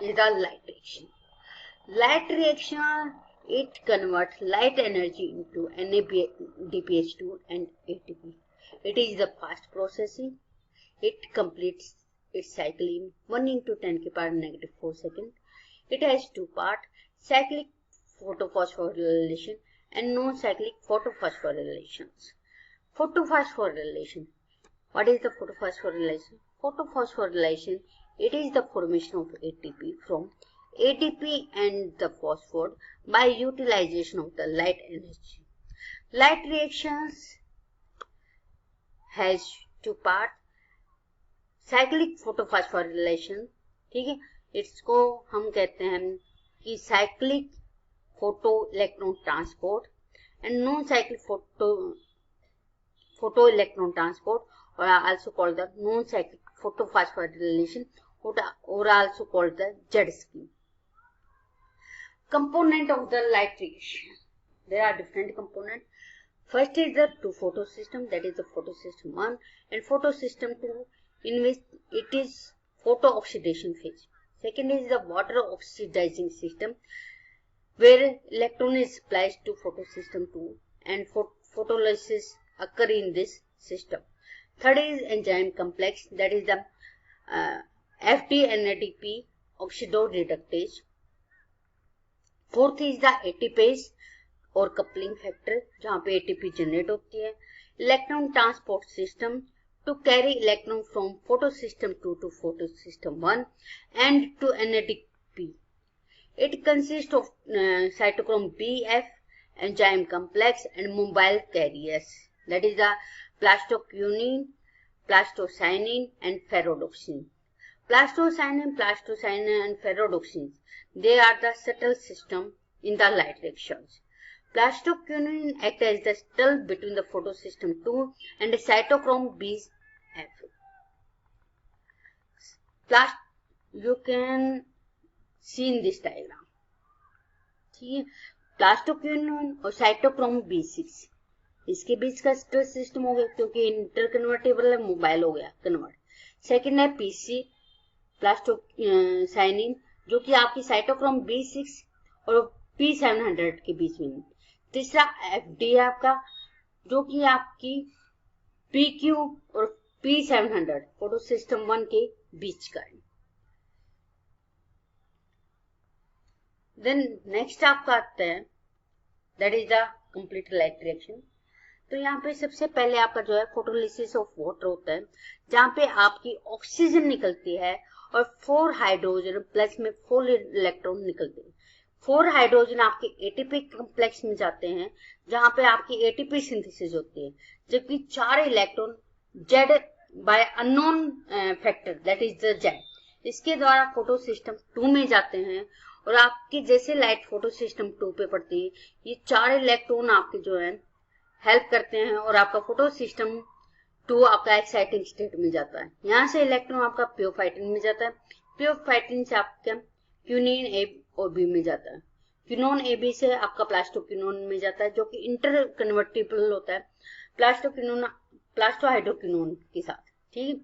is the light reaction. Light reaction, it converts light energy into NADPH2 and ATP. It is the fast processing. It completes its cycle in 1 into 10 to the power negative 4 seconds. It has two parts, cyclic photophosphorylation and non-cyclic photophosphorylation. Photophosphorylation. What is the photophosphorylation? Photophosphorylation, it is the formation of ATP from ADP and the phosphor by utilization of the light energy. Light reactions has two parts, cyclic photophosphorylation, ठीक है, इसको हम कहते हैं कि cyclic photo electron transport and non-cyclic photo electron transport, or also called the non-cyclic photophosphorylation, or also called the Z scheme. Component of the light reaction. There are different components. First is the two photosystem, that is the photosystem 1 and photosystem 2, in which it is photo-oxidation phase. Second is the water oxidizing system, where electron is spliced to photosystem 2 and photolysis occur in this system. Third is enzyme complex, that is the FD-NADP oxidoreductase. Fourth is the ATPase और coupling factor, जहाँ पे ATP generate होती है. Electron transport system to carry electron from photosystem 2 to photosystem 1 and to NADP. It consists of cytochrome Bf, enzyme complex and mobile carriers, that is the plastocyanine, plastocyanin and ferrodoxin. Plastocyanin and ferrodoxin, they are the subtle system in the light reactions. Plastocyanin acts as the shuttle between the photosystem 2 and the cytochrome Bf. You can see in this diagram. ठीक है, प्लास्टोक्यूनिन और cytochrome B6, इसके बीच का stress system हो गया क्योंकि inter convertible है, mobile हो गया कन्वर्ट. सेकेंड है PC प्लास्टोसाइनिन, जो कि आपकी साइटोक्रोम B6 और P700 के बीच में. तीसरा FD है आपका, जो कि आपकी PQ और P700 फोटोसिस्टम 1 के बीच का है. देन नेक्स्ट आपका आता है, that is the complete light reaction. तो यहाँ पे सबसे पहले आपका जो है फोटोलिसिस ऑफ वाटर होता है, जहाँ पे आपकी ऑक्सीजन निकलती है और 4 हाइड्रोजन प्लस में 4 इलेक्ट्रॉन निकलते हैं. 4 हाइड्रोजन आपके एटीपी कॉम्प्लेक्स में जाते हैं, जहाँ पे आपकी एटीपी सिंथेसिस होती है, जबकि 4 electron Z by unknown factor, that is the Z, इसके द्वारा फोटो सिस्टम 2 में जाते हैं. और आपकी जैसे लाइट फोटो सिस्टम 2 पे पड़ती है, ये 4 इलेक्ट्रॉन आपके जो है हेल्प करते हैं और आपका फोटो सिस्टम 2 आपका एक्साइटिंग स्टेट में जाता है. यहाँ से इलेक्ट्रॉन आपका प्योफाइटिन में जाता है, प्योफाइटिन से आपका क्यूनिन ए और बी में जाता है, क्यूनोन ए बी से आपका प्लास्टोक्यूनोन में जाता है, जो कि इंटर कन्वर्टिबल होता है प्लास्टोहाइड्रोक्यूनोन के साथ. ठीक है,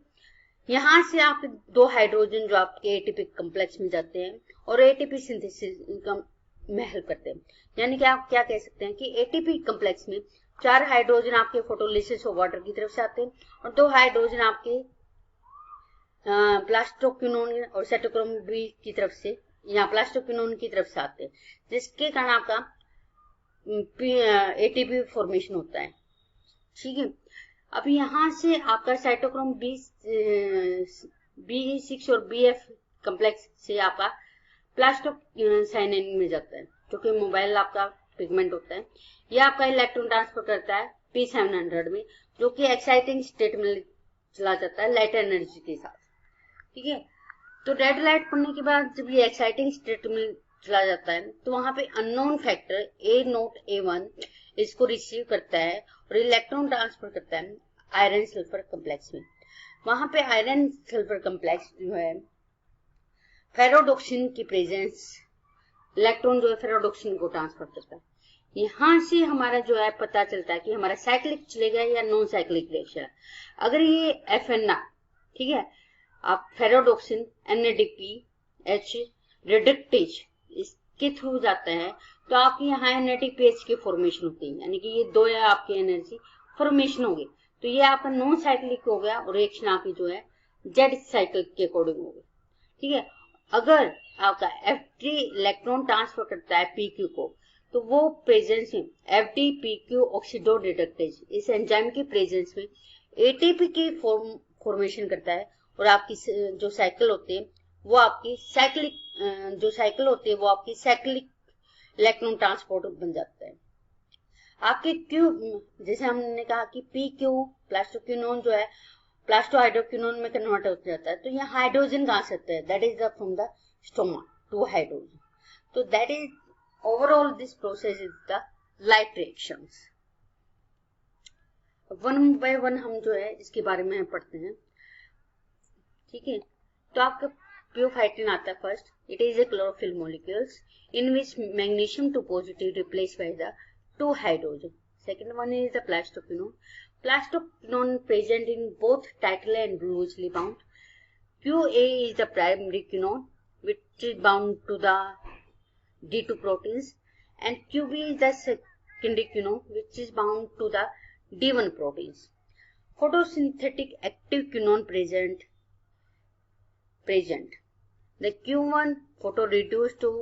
यहाँ से आपके 2 हाइड्रोजन जो आपके एटीपी कॉम्प्लेक्स में जाते हैं और एटीपी सिंथेसिस में हेल्प करते हैं. यानी कि आप क्या कह सकते हैं कि एटीपी कॉम्प्लेक्स में 4 हाइड्रोजन आपके फोटोलिसिस ऑफ वाटर की तरफ से आते हैं और 2 हाइड्रोजन आपके प्लास्टोक्यूनोन और साइटोक्रोम बी की तरफ से, यहाँ प्लास्टोक्यूनोन की तरफ से आते हैं, जिसके कारण आपका एटीपी फॉर्मेशन होता है. ठीक है, अब यहाँ से आपका साइटोक्रोम B6 और BF कॉम्प्लेक्स से आपका प्लास्टोसाइनिन में जाता है, जो कि मोबाइल आपका पिगमेंट होता है. यह आपका इलेक्ट्रॉन ट्रांसफर करता है P700 में, जो कि एक्साइटिंग स्टेट में चला जाता है लाइट एनर्जी के साथ. ठीक है, तो रेड लाइट पड़ने के बाद जब ये एक्साइटिंग स्टेट में चला जाता है, तो वहां पे अननोन फैक्टर A0 A1 इसको रिसीव करता है और इलेक्ट्रॉन ट्रांसफर करता है आयरन सल्फर कॉम्प्लेक्स में. वहां पे आयरन सल्फर कॉम्प्लेक्स जो है फेरोडोक्सिन की प्रेजेंस, इलेक्ट्रॉन जो है फेरोडोक्सिन को ट्रांसफर करता है. यहाँ से हमारा जो है पता चलता है कि हमारा साइक्लिक चलेगा या नॉन साइक्लिक रिएक्शन. अगर ये FNR, ठीक है, आप फेरोडोक्सिन NADPH रिडक्टेज इसके थ्रू जाता है तो आपकी यहाँ एनर्जी पीएच की फॉर्मेशन होती है, यानी कि ये दो है आपकी एनर्जी फॉर्मेशन हो गई। तो ये आपका नॉन साइक्लिक हो गया और रिएक्शन आपकी जो है जेड साइकिल के अकॉर्डिंग हो गई। ठीक है, अगर आपका F3 इलेक्ट्रॉन ट्रांसफर करता है PQ को, तो वो प्रेजेंस में FDPQ ऑक्सीडो रिडक्टेज इस एंजाइम की प्रेजेंस में ATP की फॉर्मेशन करता है और आपकी जो साइकिल होती है वो आपकी साइक्लिक जो साइकिल होती है वो आपकी साइक्लिक इलेक्ट्रॉन ट्रांसपोर्ट बन जाता है। आपके क्यू, जैसे हमने कहा कि PQ प्लास्टोक्विनोन जो है प्लास्टोहाइड्रोक्विनोन में कन्वर्ट हो जाता है, तो यहाँ हाइड्रोजन कहाँ से आता है, that is from the stoma to hydrogen. तो that is overall this process is the light reactions. One by one हम जो है इसके बारे में पढ़ते हैं। ठीक है, तो आपका प्योफाइटिन आता है first. It is A chlorophyll molecules in which magnesium 2 positive replace by the 2 hydrogen. Second one is the plastoquinone. Plastoquinone present in both tightly and loosely bound. QA is the primary quinone which is bound to the D2 proteins, and QB is the secondary quinone which is bound to the D1 proteins. Photosynthetic active quinone present. The Q1 photo reduced to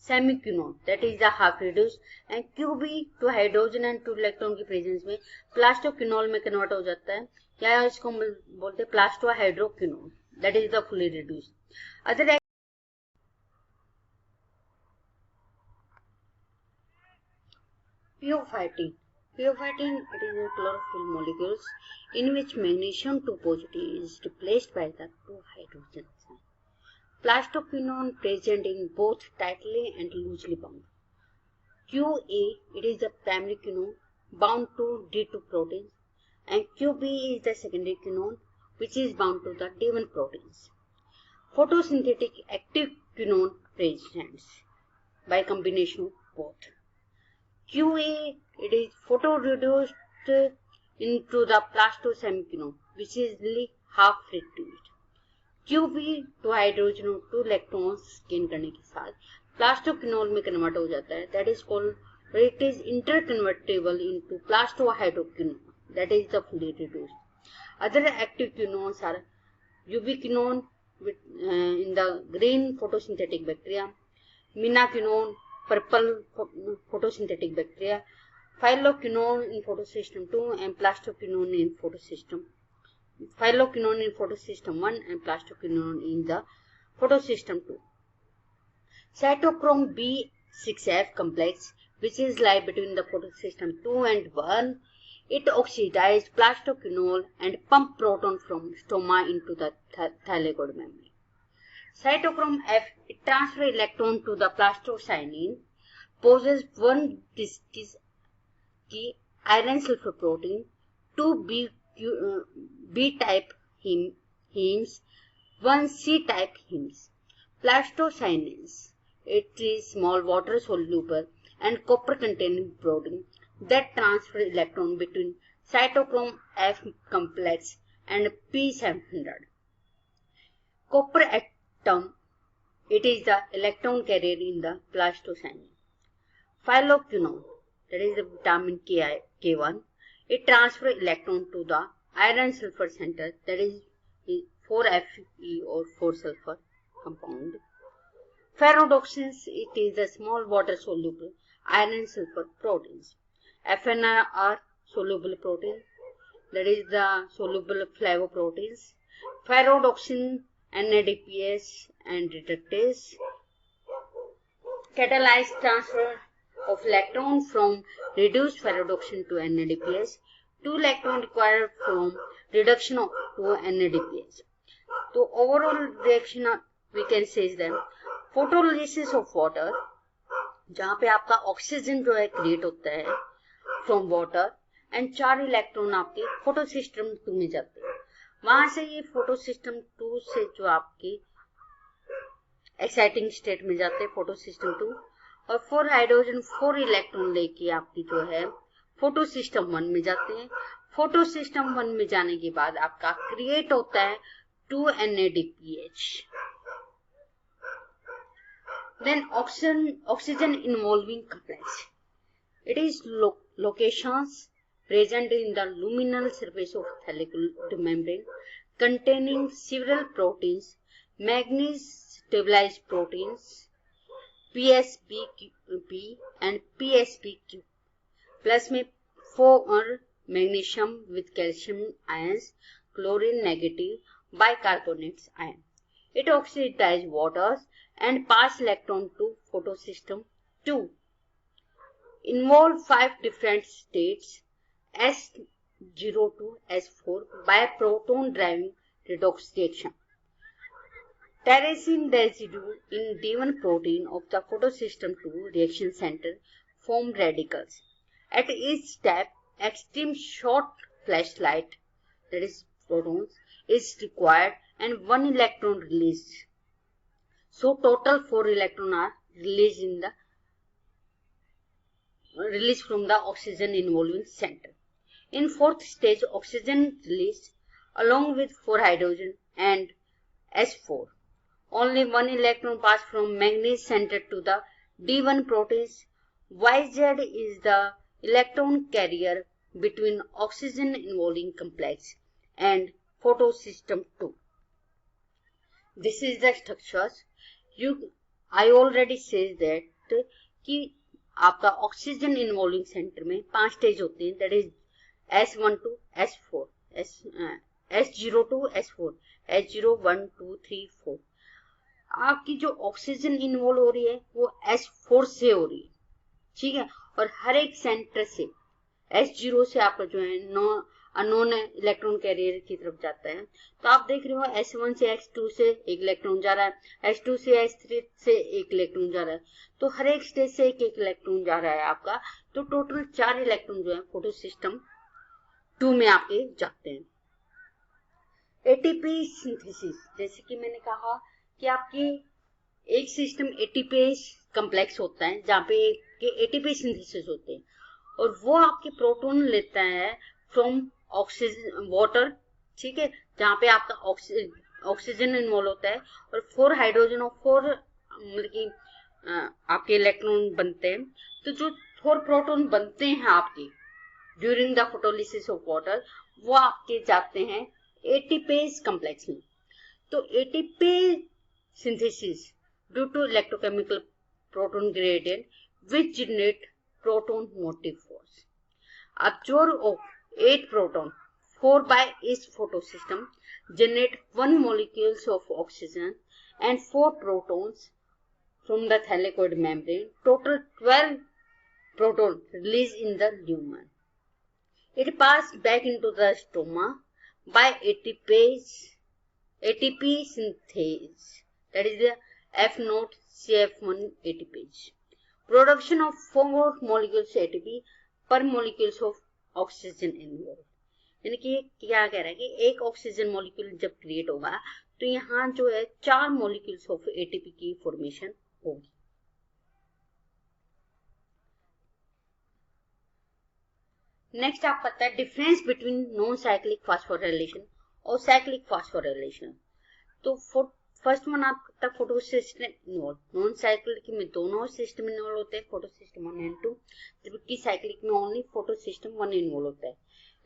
semiquinone, that is the half reduced, and QB to hydrogen and 2 electron की presence में प्लास्टोक्विनोल में convert हो जाता है, या इसको हम बोलते हैं प्लास्टोहाइड्रोक्विनोल, that is the fully reduced. Other Pheophytin. Pheophytin, it is a chlorophyll molecules in which magnesium 2 positive is replaced by the 2 hydrogens. Plastoquinone present in both tightly and loosely bound. QA, it is the primary quinone bound to D2 proteins, and QB is the secondary quinone which is bound to the D1 proteins. Photosynthetic active quinone presents by combination of both. QA, it is photoreduced into the plastosemiquinone which is half reduced. QB 2 hydrogen और 2 electrons gain करने के साथ प्लास्टोक्विनोल में convert हो जाता है, that is called it is interconvertible into plastohydroquinone, that is the fully reduced. Other active quinones are ubiquinone in the green photosynthetic bacteria, minaquinone purple photosynthetic bacteria, phyloquinone in photosystem 2 and plastoquinone in photosystem 1 and plastoquinone in the photosystem 2. Cytochrome B6F complex, which is lie between the photosystem 2 and 1, it oxidizes plastoquinol and pump proton from stoma into the thylakoid membrane. Cytochrome F, it transfer electron to the plastocyanin, poses one disc की iron sulfur protein, 2 B-type hemes, 1 C-type hemes. Plastocyanins, it is small water soluble and copper containing protein that transfer electron between cytochrome F complex and P700. Copper atom, it is the electron carrier in the plastocyanin. Phyloquinone, that is the vitamin K1, it transfer electron to the iron sulfur center, that is 4Fe or 4 sulfur compound. Ferrodoxins, it is the small water soluble iron sulfur proteins. FNR are soluble protein, that is the soluble flavoproteins. Ferrodoxin, NADPS and reductase. Catalyzed transfer of electron from reduced ferrodoxin to NADPS. 2 electron required from reduction to NADPS. So overall reaction we can say is that photolysis of water, जहाँ पे आपका oxygen जो है create होता है from water and 4 electron आपके photo system 2 में जाते हैं. वहां से ये फोटो सिस्टम 2 से जो आपकी एक्साइटिंग स्टेट में जाते हैं फोटो सिस्टम 2, और 4 हाइड्रोजन 4 इलेक्ट्रॉन लेके आपकी जो है फोटो सिस्टम 1 में जाते हैं. फोटो सिस्टम 1 में जाने के बाद आपका क्रिएट होता है 2 NADPH. Then oxygen involving complex. It is locations present in the luminal surface of thallic membrane containing several proteins, manganese stabilized proteins, PSBP and PSBQ, plus में 4 magnesium with calcium ions, chlorine negative, bicarbonates ion. It oxidizes waters and pass electron to photosystem 2. Involve 5 different states S0 to S4 by proton driving redox reaction. Tyrosine residue in D1 protein of the photosystem 2 reaction center form radicals. At each step, extreme short flashlight, that is protons, is required and 1 electron released. So total 4 electrons are released from the oxygen involving center. In fourth stage, oxygen released along with 4 hydrogen and S4. Only 1 electron passed from manganese center to the D1 proteins. YZ is the electron carrier between oxygen involving complex and photosystem 2. This is the structures. I already said that कि आपका oxygen involving centre में 5 stage होते हैं, that is S1 to S4, S0 to S4, S0 1 2 3 4. आपकी जो oxygen involve हो रही है वो S4 से हो रही है, ठीक है, और हर एक सेंटर से S0 से आपका जो है अननोन इलेक्ट्रॉन कैरियर की तरफ जाता है. तो आप देख रहे हो S1 से S2 से 1 इलेक्ट्रॉन जा रहा है, S2 से S3 से 1 इलेक्ट्रॉन जा रहा है, तो हर एक स्टेज से 1 इलेक्ट्रॉन जा रहा है आपका. तो टोटल 4 इलेक्ट्रॉन जो है फोटोसिस्टम 2 में आपके जाते हैं. एटीपी सिंथेसिस, जैसे कि मैंने कहा कि आपकी एक सिस्टम एटीपी कम्प्लेक्स होता है जहाँ पे एटीपी सिंथेसिस होते हैं और वो आपके प्रोटॉन लेता है फ्रॉम ऑक्सीजन वाटर, ठीक है, जहाँ पे आपका ऑक्सीजन इन्वॉल्व होता है और 4 हाइड्रोजन और 4 मतलब कि आपके इलेक्ट्रॉन बनते हैं. तो जो 4 प्रोटॉन बनते हैं आपके during the photolysis of water, वो आपके जाते हैं एटीपेज कम्प्लेक्स में. तो ATP synthesis due to electrochemical proton gradient which generate proton motive force. Absorb of 8 proton 4 by each photosystem generate 1 molecules of oxygen and 4 protons from the thylakoid membrane. Total 12 proton released in the lumen. It passed back into the stroma by ATP synthase, that is the F0 CF1 ATPase. Production of 4 molecules ATP per molecules of oxygen involve. यानी कि क्या कह रहा है कि एक oxygen molecule जब create होगा तो यहाँ जो है 4 मॉलिक्यूल्स ऑफ एटीपी की फॉर्मेशन होगी. नेक्स्ट आप पता है difference between non cyclic phosphorylation और साइक्लिक फास्फोराइलेशन. तो फर्स्ट वन आपका फोटोसिस्टम इन्वॉल्व. नॉन साइक्लिक में दोनों सिस्टम इन्वॉल्व होते हैं, फोटोसिस्टम 1 एंड 2, जबकि साइक्लिक में ओनली फोटोसिस्टम 1 इन्वॉल्व होता है.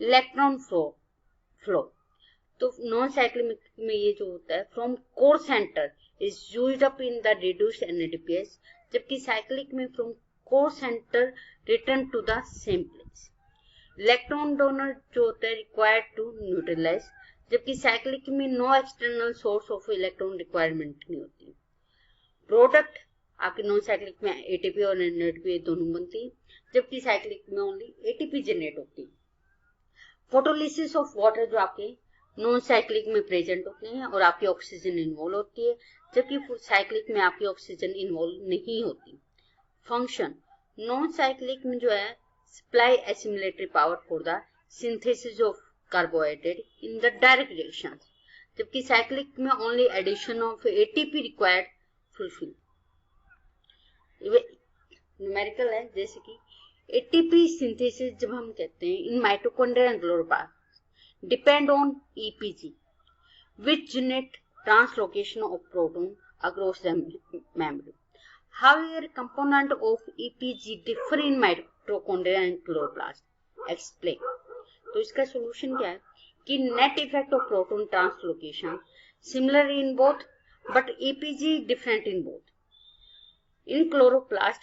इलेक्ट्रॉन फ्लो तो नॉन साइक्लिक में ये जो होता है from core centre is used up in the reduced NADPS, जबकि साइक्लिक में from core centre return to the same place. Electron donor जो होता है रिक्वायर्ड टू न्यूट्रलाइज, जबकि साइक्लिक में no external source of electron requirement नहीं होती. Product आपके नॉन साइक्लिक में एटीपी और एनएडीपी दोनों बनती है, जबकि साइक्लिक में ओनली एटीपी जनरेट होती है. फोटोलिसिस ऑफ वाटर जो आपके नॉन साइक्लिक में प्रेजेंट होते हैं और आपकी ऑक्सीजन इन्वॉल्व होती है, जबकि साइक्लिक में आपकी ऑक्सीजन इन्वॉल्व नहीं होती. फंक्शन नॉन साइक्लिक में जो है supply assimilatory power for the synthesis of carbohydrate in the direct reaction, जबकि साइक्लिक में only addition of ATP required fulfil. Numerical है, जैसे कि एटीपी सिंथेसिस जब हम कहते हैं in mitochondria and chloroplast depend on EPG which generate translocation of proton across the membrane. However, component of EPG differ in mitochondria and chloroplast. Explain. तो इसका solution क्या है कि net effect of proton translocation similar in both but EPG different in both. In chloroplast,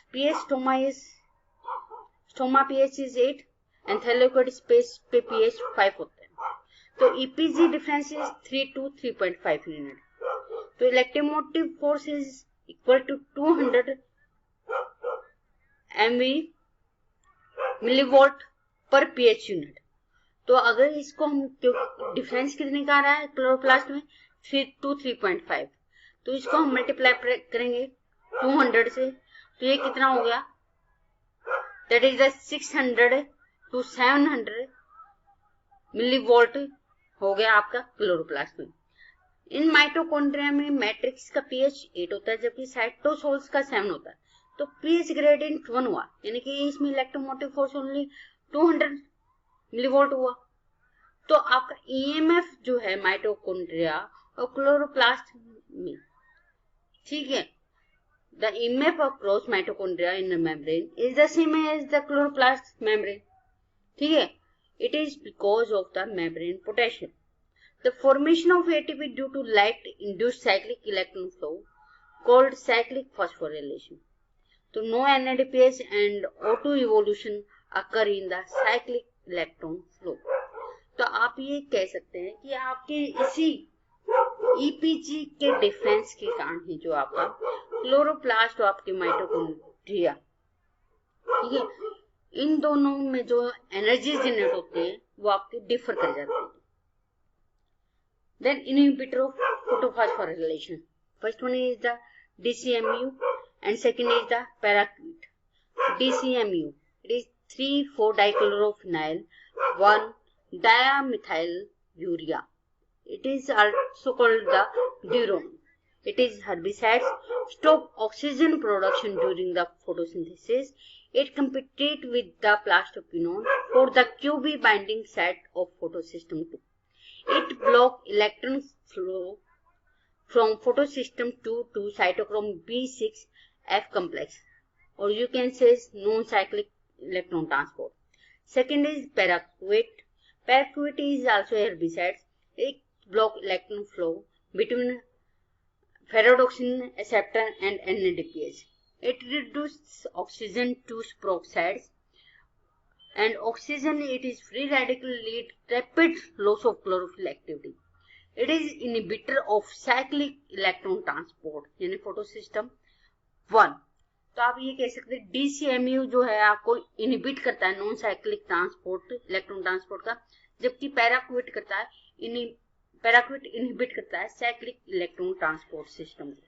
stoma pH is 8 and thylakoid space पे pH 5 होता है. तो EPG difference is 3 to 3.5 unit. तो electromotive force is equal to 200 millivolt per pH unit. तो अगर इसको हम difference कितने का आ रहा है क्लोरोप्लास्ट में 3 to 3.5, तो इसको हम मल्टीप्लाई करेंगे 200 से, तो ये कितना हो गया, दैट इज 600 to 700 मिलीवोल्ट हो गया आपका क्लोरोप्लास्ट में. इन माइटोकॉन्ड्रिया में मैट्रिक्स का pH 8 होता है जबकि साइटोसोल्स का 7 होता है. तो pH ग्रेडियंट 1 हुआ, यानी कि इसमें इलेक्ट्रोमोटिव फोर्स ओनली 200 मिलीवोल्ट हुआ. तो आपका EMF जो है माइटोकॉन्ड्रिया और क्लोरोप्लास्ट में, ठीक है, the EMF across mitochondria in the membrane is the same as the chloroplast membrane. ठीक है, it is because of the membrane potential. The formation of ATP due to light-induced cyclic electron flow called cyclic phosphorylation. So no NADPH and O2 evolution occur in the cyclic electron flow. तो आप ये कह सकते हैं कि आपके इसी EPG के डिफरेंस के कारण ही जो आपका क्लोरोप्लास्ट और आपके माइटोकॉन्ड्रिया, ठीक है, इन दोनों में जो एनर्जी जनरेट होते हैं वो आपके डिफर कर जाते हैं. Then inhibitor of photophosphorylation, first one is the DCMU and second is the paraquat. DCMU, it is 3,4-dichloropheniol 1-dimethylurea. It is also called the diuron. It is herbicides, stop oxygen production during the photosynthesis. It competes with the plastoquinone for the QB binding site of photosystem 2. It blocks electron flow from photosystem 2 to cytochrome B6F complex, or you can say non-cyclic electron transport. Second is paraquat. Paraquat is also a herbicide. It blocks electron flow between ferredoxin acceptor and NADPH. It reduces oxygen to peroxides, and oxygen it is free radical lead rapid loss of chlorophyll activity. It is inhibitor of cyclic electron transport यानी photosystem 1. तो आप ये कह सकते हैं DCMU जो है आपको इनहिबिट करता है non cyclic transport electron transport का, जबकि पैराक्विट करता है पैराक्विट इनहिबिट करता है साइक्लिक इलेक्ट्रॉन ट्रांसपोर्ट सिस्टम को.